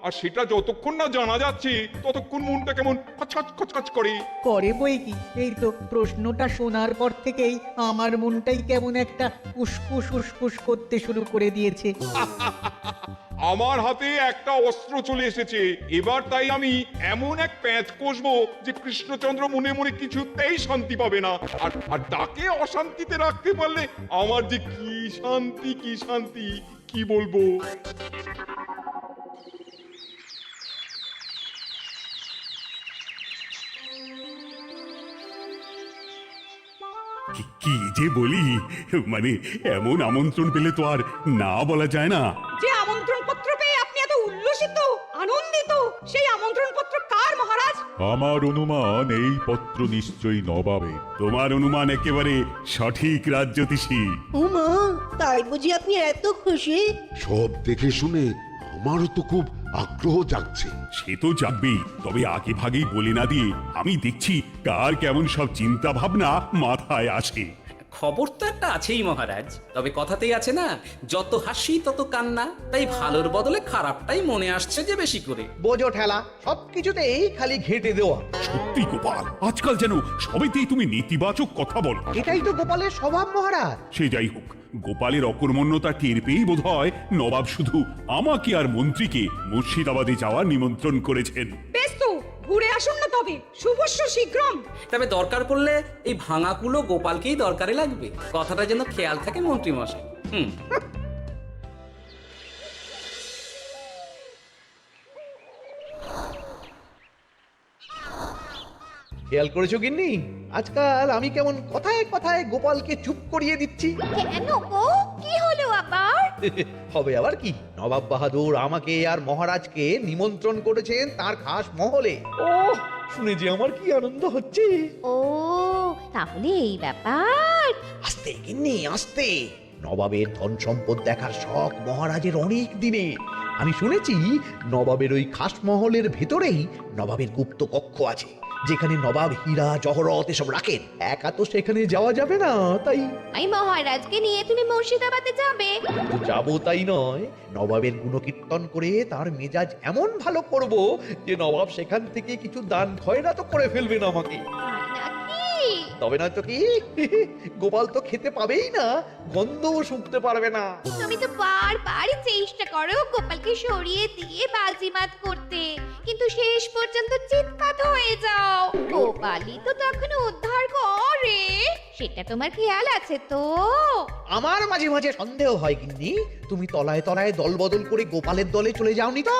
আর সেটা যতক্ষণ না জানা যাচ্ছে ততক্ষণ মনটা কেমন খচখচ খচখচ করে। করে বই কি, এই তো প্রশ্নটা শোনার পর থেকেই আমার মনটাই কেমন একটা উসকুস উসকুস করতে শুরু করে দিয়েছে। আমার হাতে একটা অস্ত্র চলে এসেছে এবার, তাই আমি এমন এক প্যাঁচ কষবো যে কৃষ্ণচন্দ্র মনে মনে কিছুতেই শান্তি পাবে না। আর তাকে অশান্তিতে রাখতে পারলে আমার যে কি শান্তি কি শান্তি, কি বলবো। কি যে বলি, মানে এমন আমন্ত্রণ পেলে তো আর না বলা যায় না। যে আমন্ত্রণ পত্র পেয়ে আপনি এত উল্লসিত আনন্দিত, সেই আমন্ত্রণ পত্র কার মহারাজ? আমার অনুমান এই পত্র নিশ্চয়ই নবাবের। তোমার অনুমান একেবারে সঠিক, রাজ্যতীষী। উমা, তাই বুঝি আপনি এত খুশি? সব দেখে শুনে আমারও তো খুব আগ্রহ জাগছে। সে তো জাগবেই, তবে আগে ভাগেই বলে না দিয়ে আমি দেখছি কার কেমন সব চিন্তা ভাবনা মাথায় আসে। খবর তো একটা আছেই মহারাজ, তবে কথাতেই আছে না, যত হাসি তত কান্না। তাই ভালোর বদলে খারাপটাই মনে আসছে যে বেশি করে। বোঝো ঠেলা, সবকিছুতেই খালি ঘেঁটে দেওয়া। সত্যি গোপাল, আজকাল যেন সবেতেই তুমি নেতিবাচক কথা বলো। এটাই তো গোপালের স্বভাব মহারাজ। সে যাই হোক, গোপালের অকর্মণ্যতা টের পেয়েই বোধ হয় নবাব শুধু আমাকে আর মন্ত্রীকে মুর্শিদাবাদে যাওয়ার নিমন্ত্রণ করেছেন। বেশ তো, ঘুরে আসুন না তবে, শুভস্য শীঘ্রম। তবে দরকার পড়লে এই ভাঙাকুলো গোপালকেই দরকারে লাগবে, কথাটা যেন খেয়াল থাকে মন্ত্রী মশাই। খেয়াল করেছো গিন্নি, আজকাল আমি কেমন কথায় কথায় গোপালকে চুপ করিয়ে দিচ্ছি। কেন গো, কি হলো আবার? হবে আবার কি, নবাব বাহাদুর আমাকে আর মহারাজকে নিমন্ত্রণ করেছেন তার খাস মহলে। ও শুনে যে আমার কি আনন্দ হচ্ছে। ও তাহলে এই ব্যাপার। আস্তে গিন্নি আস্তে, নবাবের ধন সম্পদ দেখার শখ মহারাজের অনেক দিনে। আমি শুনেছি নবাবের ওই খাস মহলের ভেতরেই নবাবের গুপ্ত কক্ষ আছে, যেখানে নবাব হীরা জহরত এসব রাখেন। একা তো সেখানে যাওয়া যাবে না, তাই এই মহারাজকে নিয়ে তুমি মুর্শিদাবাদে যাবে? যাবো তাই নয়, নবাবের গুণকীর্তন করে তার মেজাজ এমন ভালো করব যে নবাব সেখান থেকে কিছু দান খয়রাত করে ফেলবেন আমাকে। নাকি? তবে না তো কি, গোপাল তো খেতে পাবেই না, গন্ধও শুঁকতে পারবে না। তুমি তো বারবার চেষ্টা করো গোপালকে সরিয়ে দিয়ে বাজিমাত করতে, কিন্তু শেষ পর্যন্ত চিৎপাত হয়ে যাও। গোপালই তো তখন উদ্ধার করে, সেটা তোমার খেয়াল আছে তো? আমার মাঝে মাঝে সন্দেহ হয় গিন্নি, তুমি তলায় তলায় দল বদল করে গোপালের দলে চলে যাওনি তো?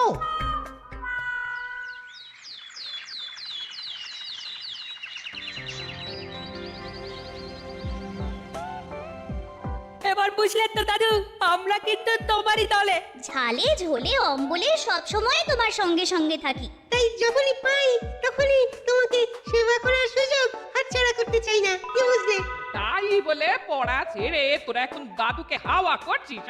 এবার বুঝলেন তো দাদু, আমরা কিন্তু তোমারই দলে। ঝালে ঝোলে অম্বলে সবসময় তোমার সঙ্গে সঙ্গে থাকি। তাই যখনই পাই তখনই তোমাকে সেবা করার সুযোগ হাতছাড়া করতে চাই না, কি বুঝলে? তাই বলে পড়া ছেড়ে তোরা এখন দাদুকে হাওয়া করছিস?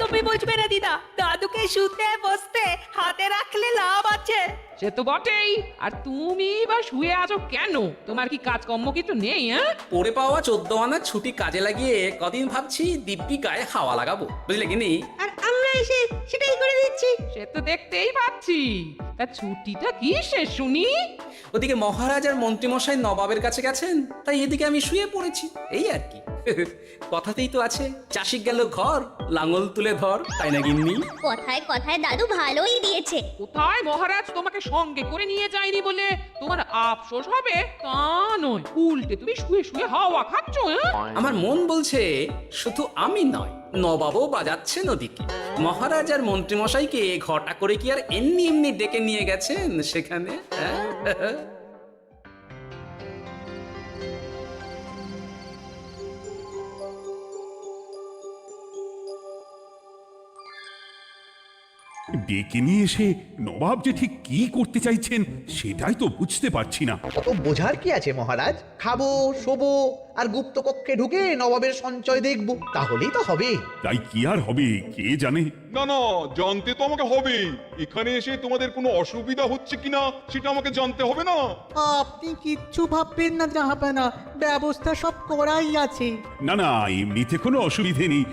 তুমি বুঝবে না দিদা, দাদুকে শুতে বসতে হাতে রাখলে লাভ আছে। সে তো বটেই, আর তুমি বা শুয়ে আছো কেন? তোমার কি কাজকর্ম কিছু নেই? পড়ে পাওয়া 14 আনার ছুটি কাজে লাগিয়ে কদিন ভাবছি দিব্যি গায়ে হাওয়া লাগাবো, বুঝলে কি নি? আর আমরা এসে সেটাই করে দিচ্ছি। সে তো দেখতেই পাচ্ছি। তা ছুটিটা কি শেষ শুনি? ওদিকে মহারাজ আর মন্ত্রীমশাই নবাবের কাছে গেছেন, তাই এদিকে আমি শুয়ে পড়েছি, এই আর কি। কথাতেই তো আছে, চাষি গেল ঘর লাঙল তুলে ধর, তাই না গিন্নি? কথায় কথায় দাদু ভালোই দিয়েছে। কোথায় মহারাজ তোমাকে সঙ্গে করে নিয়ে যায়নি বলে তোমার আফসোস হবে তা নয়, উল্টে তুমি শুয়ে শুয়ে হাওয়া খাচ্ছ। আমার মন বলছে শুধু আমি নয়, নবাবও বাজাচ্ছেন ওদিকে। মহারাজ আর মন্ত্রীমশাইকে ঘটা করে কি আর এমনি এমনি ডেকে নিয়ে গেছেন সেখানে? ডেকে নিয়ে এসে নবাব যে ঠিক কি করতে চাইছেন সেটাই তো বুঝতে পারছি না। কত বোঝার কি আছে মহারাজ, খাবো শোবো আর গুপ্ত কক্ষে ঢুকে নবাবের সঞ্চয় দেখবো, তাহলেই তো হবে। তাই কি আর হবে কে জানে। না না, জানতে তো আমাকে হবে। এখানে এসে তোমাদের কোনো অসুবিধা হচ্ছে কিনা সেটা আমাকে জানতে হবে না? আপনি কিচ্ছু ভাববেন না জাহাপানা, ব্যবস্থা সব করাই আছে। না না, এমনিতে কোনো অসুবিধে নেই।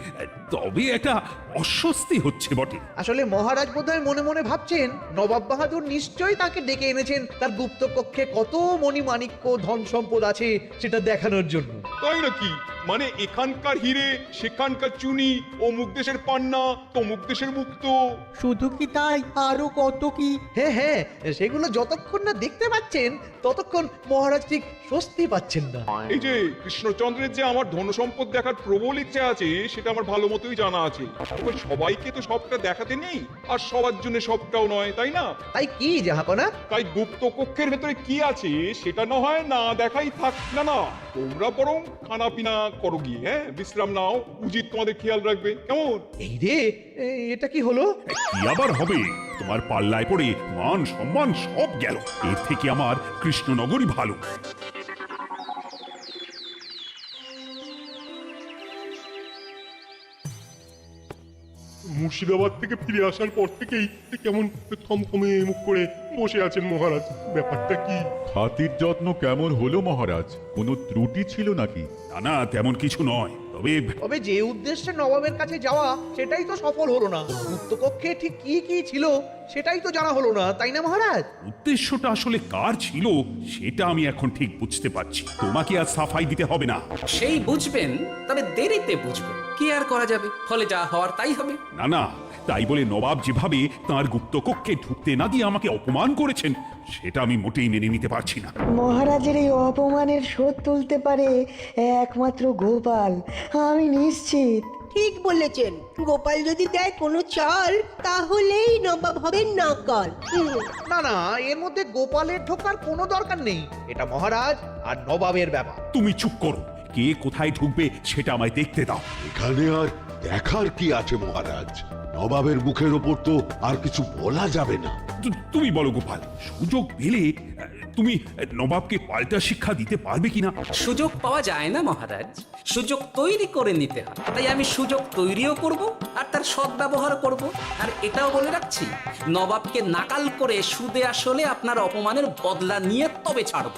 তবে একটা অস্বস্তি হচ্ছে বটে। আসলে মহারাজ বোধহয় মনে মনে ভাবছেন নবাব বাহাদুর নিশ্চয়ই তাকে ডেকে এনেছেন তার গুপ্ত কক্ষে কত মণিমাণিক্য ধন সম্পদ আছে সেটা দেখানোর জন্য। তাই নাকি? মানে এখানকার হিরে সেখানকার চুনি, অমুক দেশের পান্না তমুক দেশের মুক্ত। শুধু কি তাই, আরো কত কি। হ্যাঁ হ্যাঁ, সেগুলো যতক্ষণ না দেখতে পাচ্ছেন ততক্ষণ মহারাজ ঠিক স্বস্তি পাচ্ছেন না। এই যে কৃষ্ণচন্দ্রের যে আমার ধন সম্পদ দেখার প্রবল ইচ্ছে আছে সেটা আমার ভালো মতোই জানা আছে। তবে সবাইকে তো সবটা দেখাতে নেই, আর সবার জন্য সবটাও নয়, তাই না? তাই কি জাহাপনা? তাই গুপ্ত কক্ষের ভেতরে কি আছে সেটা না হয় না দেখাই থাক। না না, তোমরা বরং খানা পিনা করো গিয়ে, হ্যাঁ বিশ্রাম নাও, উচিত তোমাদের খেয়াল রাখবে, কেমন? এই রে, এটা কি হলো? কি আবার হবে? তোমার পাল্লায় পড়ে মান সম্মান সব গেল। এর থেকে আমার কৃষ্ণনগরই ভালো। মুর্শিদাবাদ থেকে ফিরে আসার পর থেকেই কেমন থমথমে মুখ করে বসে আছেন মহারাজ, ব্যাপারটা কি? খাতির যত্ন কেমন হলো মহারাজ? কোনো ত্রুটি ছিল নাকি? না না, তেমন কিছু নয়। তবে যে উদ্দেশ্যে নবাবের কাছে যাওয়া সেটাই তো সফল হলো না। গুপ্ত কক্ষে ঠিক কি কি ছিল সেটাই তো জানা হলো না, তাই না মহারাজ? উদ্দেশ্যটা আসলে কার ছিল সেটা আমি এখন ঠিক বুঝতে পারছি। তোমাকে আর সাফাই দিতে হবে না। সেই বুঝবেন, তবে দেরিতে বুঝবেন। কি আর করা যাবে, ফলে যা হওয়ার তাই হবে। না না, তাই বলে নবাব যেভাবে তার গুপ্ত কক্ষে ঢুকতে না দিয়ে আমাকে অপমান করেছেন সেটা আমি মোটেই মেনে নিতে পারছি না। মহারাজের এই অপমানের শোধ তুলতে পারে একমাত্র গোপাল, আমি নিশ্চিত। ঠিক বলেছেন, গোপাল যদি দেয় কোনো চাল তাহলেই নবাব হবেন নকল। না না, এর মধ্যে গোপালের ঢোকার কোনো দরকার নেই। এটা মহারাজ আর নবাবের ব্যাপার। তুমি চুপ করো। কে কোথায় ঢুকবে সেটা আমায় দেখতে দাও। এখানে আর দেখার কি আছে মহারাজ? নবাবের মুখের ওপর তো আর কিছু বলা যাবে না। তুমি বলো গোপাল, সুযোগ পেলে তুমি নবাবকে পাল্টা শিক্ষা দিতে পারবে কিনা? সুযোগ পাওয়া যায় না মহারাজ, সুযোগ তৈরি করে নিতে হয়। তাই আমি সুযোগ তৈরিও করব আর তার সদ্ব্যবহার করব। আর এটাও বলে রাখছি, নবাবকে নাকাল করে সুদে আসলে আপনার অপমানের বদলা নিয়ে তবে ছাড়ব।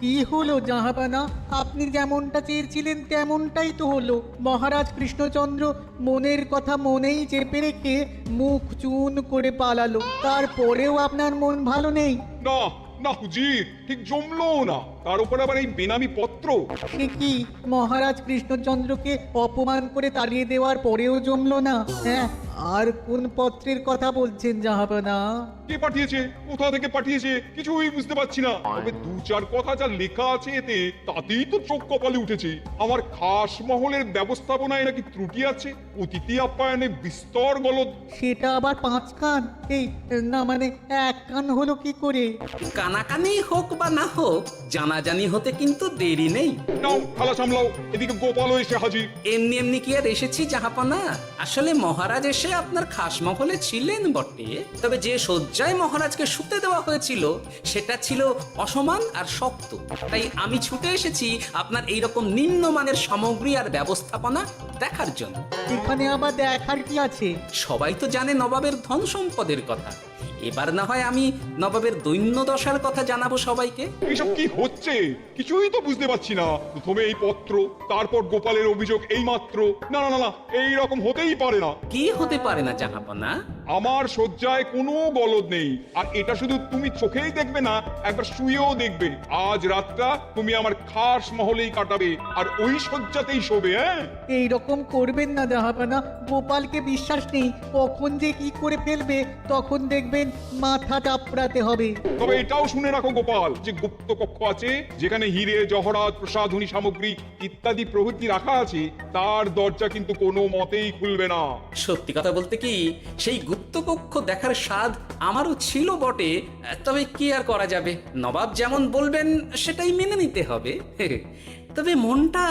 কি হলো জাহাপানা? আপনি যেমনটা চেয়েছিলেন তেমনটাই তো হলো। মহারাজ কৃষ্ণচন্দ্র মনের কথা মনেই চেপে রেখে মুখ চুন করে পালালো, তারপরেও আপনার মন ভালো নেই? না না হুজির, ঠিক জমলো না। তার উপর আবার এই বেনামি পত্র। সে কি, মহারাজ কৃষ্ণচন্দ্রকে অপমান করে তাড়িয়ে দেওয়ার পরেও জমলো না? হ্যাঁ, আর কোন পত্রের কথা বলছেন জাহাপানা? কে পাঠিয়েছে, কোথা থেকে পাঠিয়েছে কিছুই বুঝতে পারছি না। তবে দু চার কথা যা লেখা আছে এতে, তাতেই তো চোখ কপালে উঠেছে। আমার খাস মহলের ব্যবস্থাপনায় নাকি ত্রুটি আছে, অতিথি আপ্যায়নে বিস্তর গলদ। সেটা আবার 5 কান? এই না মানে 1 কান হলো কি করে? কানাকানি হোক বা না হোক, জানাজানি হতে কিন্তু দেরি নেই। নাও খালা সামলাও, এদিকে গোপালও এসে হাজির। এমনি এমনি কি আর এসেছি জাহাপানা? আসলে মহারাজ এসে আপনার খাস মহলে ছিলেন বটে, তবে যে শয্যায় মহারাজকে শুতে দেওয়া হয়েছিল সেটা ছিল অসমান আর শক্ত। তাই আমি ছুটে এসেছি আপনার এইরকম নিম্নমানের সামগ্রী আর ব্যবস্থাপনা দেখার জন্য। এখানে আবার দেখার কি আছে? সবাই তো জানে নবাবের ধন সম্পদের কথা, এবার না হয় আমি নবাবের দৈন্য দশার কথা জানাবো সবাইকে। এইসব কি হচ্ছে কিছুই তো বুঝতে পারছি না। প্রথমে এই পত্র, তারপর গোপালের অভিযোগ এই মাত্র। না না না, এই রকম হতেই পারে না। কি হতে পারে না জাহাপানা? আমার শয্যায় কোনো গলদ নেই, আর এটা শুধু তুমি চোখেই দেখবে না, একবার শুয়েও দেখবে। আজ রাতটা তুমি আমার খাস মহলেই কাটাবে, আর ওই শয্যাতেই শোবে। হ্যাঁ, এই রকম করবেন না জাহাপানা, গোপালকে বিশ্বাস নেই, কখন যে কি করে ফেলবে তখন দেখবেন মাথা চাপড়াতে হবে। তবে এটাও শুনে রাখো গোপাল, যে গুপ্ত কক্ষ আছে যেখানে হিরে জহরাত প্রসাধনী সামগ্রী ইত্যাদি প্রভৃতি রাখা আছে, তার দরজা কিন্তু কোনো মতেই খুলবে না। সত্যি কথা বলতে কি, সেই গুপ্তকক্ষ দেখার স্বাদ আমারও ছিল বটে, তবে কি আর করা যাবে, নবাব যেমন বলবেন সেটাই মেনে নিতে হবে। তবে মনটা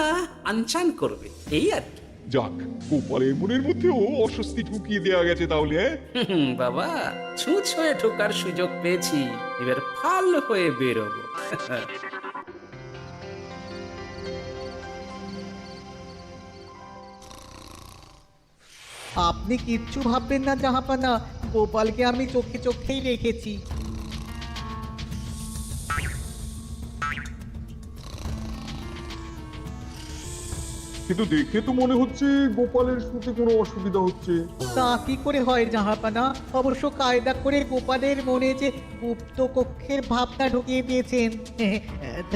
আনচান করবে, এই আর কি। যাক, গোপালের মনের মধ্যেও অস্বস্তি ঢুকিয়ে দেওয়া গেছে তাহলে। বাবা, ছুঁচ হয়ে ঢোকার সুযোগ পেয়েছি, এবার ফাল হয়ে বেরোবো। আপনি কিচ্ছু ভাববেন না জাহাপানা, গোপালকে আমি চোখে চোখেই রেখেছি। কিন্তু দেখে তো মনে হচ্ছে গোপালের শুতে কোনো অসুবিধা হচ্ছে। তা কি করে হয় জাহাপানা? অবশ্য কায়দা করে গোপালের মনে যে গুপ্ত কক্ষের ভাবনা ঢুকিয়ে দিয়েছেন।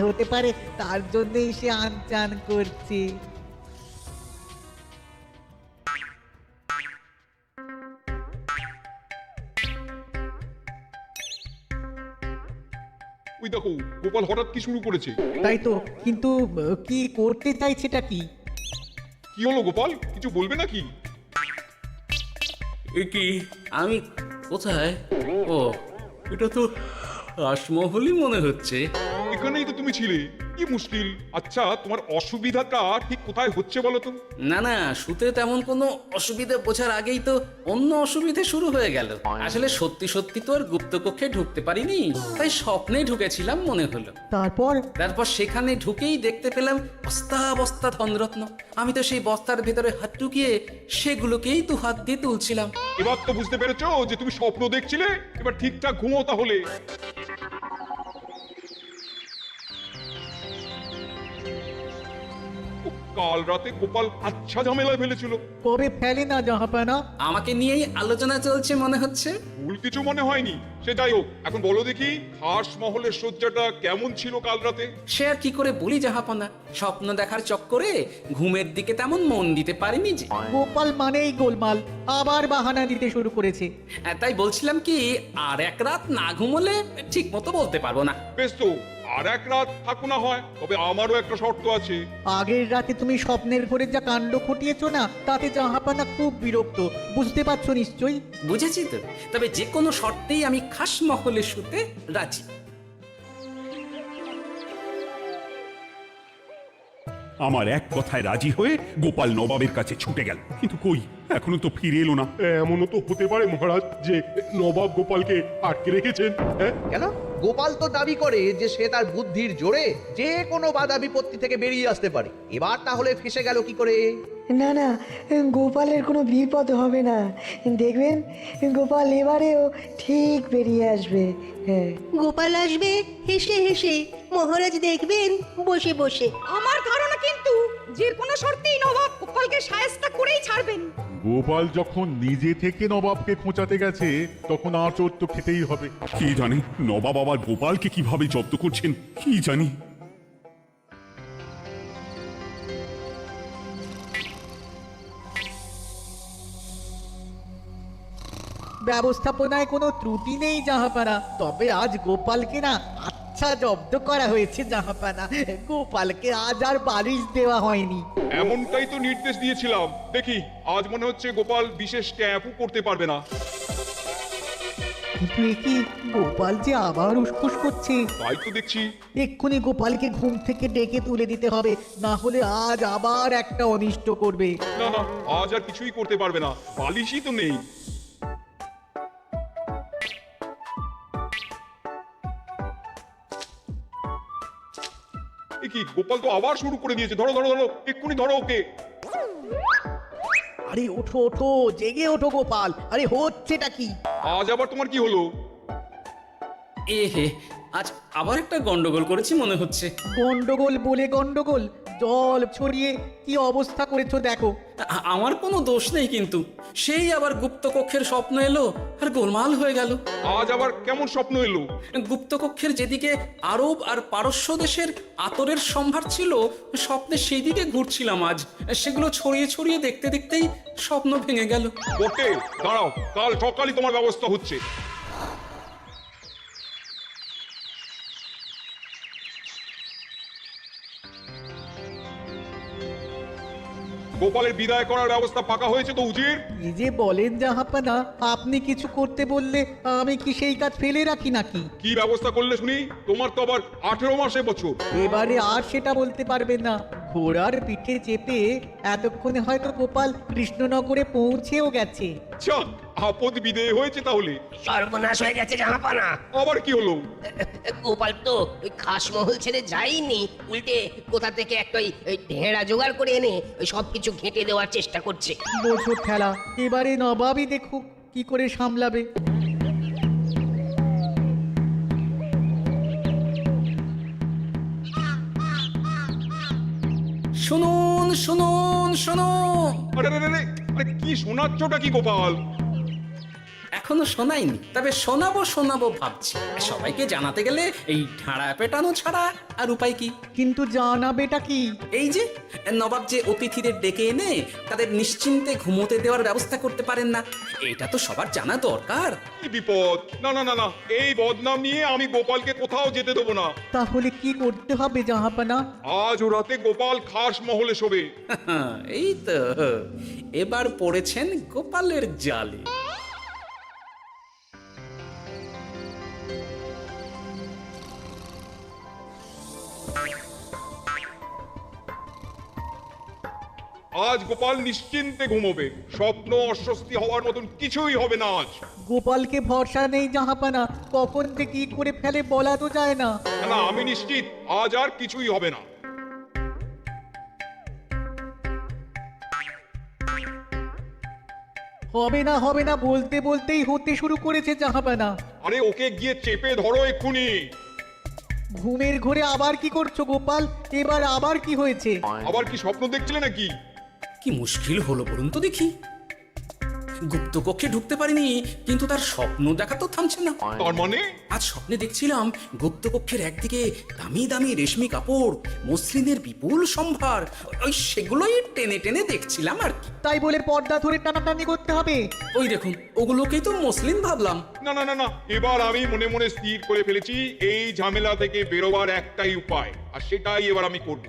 হতে পারে তার জন্যই সে আনচান করছে। ওই দেখো গোপাল হঠাৎ কি শুরু করেছে। তাই তো, কিন্তু কি করতে চাইছেটা কি? কি হলো গোপাল, কিছু বলবে নাকি? এ কি আমি কোথায়? ও, এটা তো রাসমহলই মনে হচ্ছে। এখানেই তো তুমি ছিলে, কি মুশকিল। আচ্ছা তোমার অসুবিধাটা ঠিক কোথায় হচ্ছে বলো তো? না না, শুতে তেমন কোনো অসুবিধা বোঝার আগেই তো অন্য অসুবিধে শুরু হয়ে গেল। আসলে সত্যি সত্যি তো আর গুপ্তকক্ষে ঢুকতে পারিনি, তাই স্বপ্নে ঢুকেছিলাম মনে হলো। তারপর সেখানে ঢুকেই দেখতে পেলাম বস্তা বস্তা ধনরত্ন। আমি তো সেই বস্তার ভেতরে হাত ঢুকিয়ে সেগুলোকেই তো হাত দিয়ে তুলছিলাম। এবার তো বুঝতে পেরেছো যে তুমি স্বপ্ন দেখছিলে। এবার ঠিকঠাক ঘুমো তাহলে। কাল রাতে গোপাল আচ্ছা ঝামেলায় ফেলেছিল। কবে ফেলে না জাহাপানা? আমাকে নিয়েই আলোচনা চলছে মনে হচ্ছে। ভুল কিছু মনে হয়নি। সে যাই হোক, এখন বলো দেখি খাস মহলের সজ্জাটা কেমন ছিল কাল রাতে? সে আর কি করে বলি জাহাপনা, স্বপ্ন দেখার চক্করে ঘুমের দিকে তেমন মন দিতে পারিনি যে। গোপাল মানেই গোলমাল, আবার বাহানা দিতে শুরু করেছে। তাই বলছিলাম কি, আর এক রাত না ঘুমোলে ঠিক মতো বলতে পারবো না। বেশ তো, আর এক রাত থাকো না হয়, তবে আমারও একটা শর্ত আছে। আগের রাতে তুমি স্বপ্নের ঘরে যা কাণ্ড ঘটিয়েছো না, তাতে জাহাপানা খুব বিরক্ত, বুঝতে পারছো নিশ্চয়ই? বুঝেছি তো, তবে যে কোনো শর্তেই আমি খাস মহলে শুতে রাজি। আমার এক কথায় রাজি হয়ে গোপাল নবাবের কাছে ছুটে গেল, কিন্তু কই এখনো তো ফিরে এলো না। এমনও তো হতে পারে মহারাজ যে নবাব গোপালকে আটকে রেখেছেন। হ্যাঁ, কেন? গোপাল তো দাবি করে যে সে তার বুদ্ধির জোরে যে কোনো বাধা বিপত্তি থেকে বেরিয়ে আসতে পারে। এবার তাহলে ফেসে গেল কি করে? না না, গোপালের কোনো বিপদ হবে না, দেখবেন গোপাল এবারেও ঠিক বেরিয়ে আসবে। হ্যাঁ, গোপাল আসবে হেসে হেসে, মহারাজ দেখবেন বসে বসে। আমার ধারণা কিন্তু যে কোনো শর্তেই নবাব গোপালকে শায়েস্তা করেই ছাড়বেন। গোপাল যখন নিজে থেকে নবাবকে খোঁচাতে গেছে, তখন আঁচড় তো খেতেই হবে। কি জানে নবাব আবার গোপালকে কিভাবে জব্দ করছেন, কি জানি। ব্যবস্থাপনায় কোনো ত্রুটি নেই জাহাপানা, তবে আজ গোপালকে না আচ্ছা জব্দ করা হয়েছে জাহাপানা। গোপালকে আজ আর বালিশ দেওয়া হয়নি। এমনটাই তো নির্দেশ দিয়েছিলাম। দেখি আজ মনে হচ্ছে গোপাল বিশেষ ক্যাম্পও করতে পারবে না। কিন্তু এ কি, গোপাল যে আবার উসখুস করছে। তাই তো দেখছি। এক্ষুনি গোপালকে ঘুম থেকে ডেকে তুলে দিতে হবে, না হলে আজ আবার একটা অনিষ্ট করবে। না না, আজ আর কিছুই করতে পারবে না, বালিশই তো নেই। কি গোপাল তো আবার শুরু করে দিয়েছে। ধরো ধরো ধরো, এক্ষুনি ধরো ওকে। আরে ওঠো ওঠো, জেগে ওঠো গোপাল। আরে হচ্ছেটা কি? আজ আবার তোমার কি হলো? এ হে, আজ আবার একটা গন্ডগোল করেছি মনে হচ্ছে। গন্ডগোল বলে গন্ডগোল, জল ছড়িয়ে কি অবস্থা করেছো দেখো। আমার কোনো দোষ নেই, কিন্তু সেই আবার গুপ্তকক্ষের স্বপ্ন এলো আর গোলমাল হয়ে গেল। আজ আবার কেমন স্বপ্ন এলো? গুপ্তকক্ষের যেদিকে আরব আর পারস্য দেশের আতরের সম্ভার ছিল, স্বপ্নে সেই দিকে ঘুরছিলাম আজ। সেগুলো ছড়িয়ে ছড়িয়ে দেখতে দেখতেই স্বপ্ন ভেঙে গেল। ওকে দাঁড়াও, কাল সকালই তোমার ব্যবস্থা হচ্ছে। গোপালের বিদায় করার ব্যবস্থা পাকা হয়েছে তো উজির? কি যে বলেন জাহাপানা, আপনি কিছু করতে বললে আমি কি সেই কাজ ফেলে রাখি নাকি? কি ব্যবস্থা করলে শুনি? তোমার তো আবার 18 মাসে বছর। এবারে আর সেটা বলতে পারবেন না। ঘোড়ার পিঠে চেপে এতক্ষণে হয়তো গোপাল কৃষ্ণনগরে পৌঁছেও গেছে। আচ্ছা, আপদ বিদেয় হয়েছে তাহলে। সর্বনাশ হয়ে গেছে জাহাপানা। আবার কি হলো? গোপাল তো ওই খাসমহল ছেড়ে যায়নি, উল্টে কোথা থেকে একটা ওই ঢেঁড়া জোগাড় করে এনে ওই সবকিছু ঘেঁটে দেওয়ার চেষ্টা করছে। বোঝো খেলা, এবারে নবাবই দেখুক কি করে সামলাবে। শুনুন শুনুন শুনুন। আরে আরে আরে আরে, কি শোনাচ্ছটা কি গোপাল? এখনো শোনাইনি, তবে শোনাবো শোনাবো ভাবছি। সবাইকে জানাতে গেলে এই ঢাড়া পেটানো ছাড়া আর উপায় কি? কিন্তু জানাবেটা কি? এই যে নবাব যে অতিথিদের ডেকে এনে তাদের নিশ্চিন্তে ঘুমোতে দেওয়ার ব্যবস্থা করতে পারেন না, এটা তো সবার জানা দরকার। কি বিপদ! না না না না, এই বদনাম নিয়ে আমি গোপালকে কোথাও যেতে দেবো না। তাহলে কি করতে হবে জাহাপানা? আজ ও রাতে গোপাল খাস মহলে শোবে। এই তো এবার পড়েছেন গোপালের জালে। আজ গোপাল নিশ্চিন্তে ঘুমোবে। স্বপ্ন অস্বস্তি হওয়ার মতন কিছুই হবে না আজ। গোপালকে ভরসা নেই জাহাপানা, কখন যে কি করে ফেলে বলা তো যায় না। না না, আমি নিশ্চিত আজ আর কিছুই হবে না। হবে না বলতে বলতেই হতে শুরু করেছে জাহাপানা। আরে ওকে গিয়ে চেপে ধরো এক্ষুনি। ঘুমের ঘোরে আবার কি করছো গোপাল? এবার আবার কি হয়েছে? আবার কি স্বপ্ন দেখছিলে নাকি? কি মুশকিল হলো বলুন তো দেখি। গুপ্ত কক্ষে ঢুকতে পারিনি, কিন্তু তার স্বপ্ন দেখা তো থামছে না। তার মানে? আজ স্বপ্নে দেখছিলাম গুপ্ত কক্ষের একদিকে দামি দামি রেশমি কাপড়, মসলিনের বিপুল সম্ভার, ওই সেগুলোই টেনে টেনে দেখছিলাম আর কি। তাই বলে পর্দা ধরে টানাটানি করতে হবে? ওই দেখুন, ওগুলোকেই তো মসলিন ভাবলাম। না না না না, এবার আমি মনে মনে স্থির করে ফেলেছি এই ঝামেলা থেকে বেরোবার একটাই উপায়, আর সেটাই এবার আমি করব।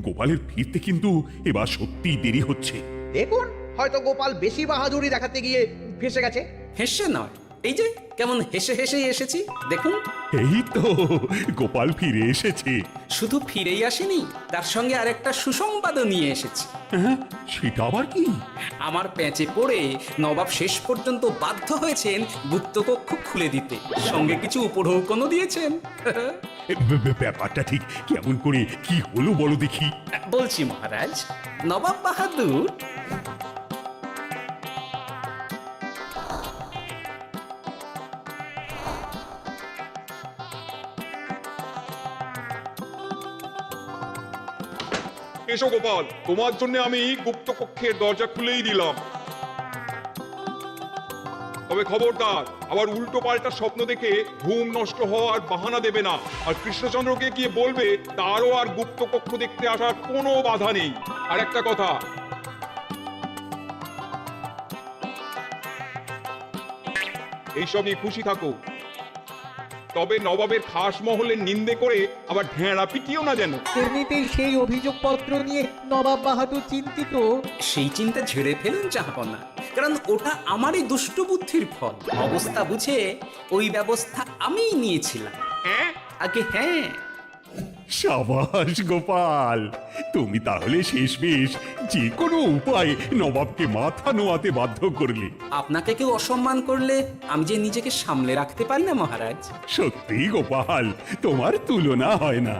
গোপালের ফিরতে কিন্তু এবার সত্যি দেরি হচ্ছে। দেখুন, হয়তো গোপাল বেশি বাহাদুরি দেখাতে গিয়ে ফেসে গেছে। হেসে নয়, এই যে কেমন হেসে হেসেই এসেছি দেখুন। এই তো গোপাল ফিরে এসেছে। শুধু ফিরেই আসেনি, তার সঙ্গে আরেকটা সুসংবাদও নিয়ে এসেছি। হ্যাঁ, সেটা আবার কি? আমার প্যাঁচে পড়ে নবাব শেষ পর্যন্ত বাধ্য হয়েছেন গুপ্তকক্ষ খুলে দিতে, সঙ্গে কিছু উপঢৌকনও দিয়েছেন। ব্যাপারটা ঠিক কেমন করে কি হলো বলো দেখি। বলছি মহারাজ, নবাব বাহাদুর এসো গোপাল, তোমার জন্য আমি গুপ্ত কক্ষের দরজা খুলেই দিলাম। তবে খবরদার, আবার উল্টো পাল্টা স্বপ্ন দেখে ঘুম নষ্ট হওয়ার বাহানা দেবে না। আর কৃষ্ণচন্দ্রকে গিয়ে বলবে তারও আর গুপ্ত কক্ষ দেখতে আসার কোনো বাধা নেই। আর একটা কথা, এইসব নিয়ে খুশি থাকো, তবে নবাবের খাস মহলের নিন্দে করে আবার ঢেঁড়া পিটিও না যেন। এমনিতেই সেই অভিযোগপত্র নিয়ে নবাব বাহাদুর চিন্তিত। সেই চিন্তা ঝেড়ে ফেলুন জাহাপনা, কারণ ওটা আমারই দুষ্ট বুদ্ধির ফল। অবস্থা বুঝে ওই ব্যবস্থা আমিই নিয়েছিলাম। হ্যাঁ আগে হ্যাঁ। সাবাস গোপাল, তুমি তাহলে শেষমেশ যে কোনো উপায়ে নবাবকে মাথা নোয়াতে বাধ্য করলে। আপনাকে কেউ অসম্মান করলে আমি যে নিজেকে সামলে রাখতে পারি না মহারাজ। সত্যি গোপাল, তোমার তুলনা হয় না।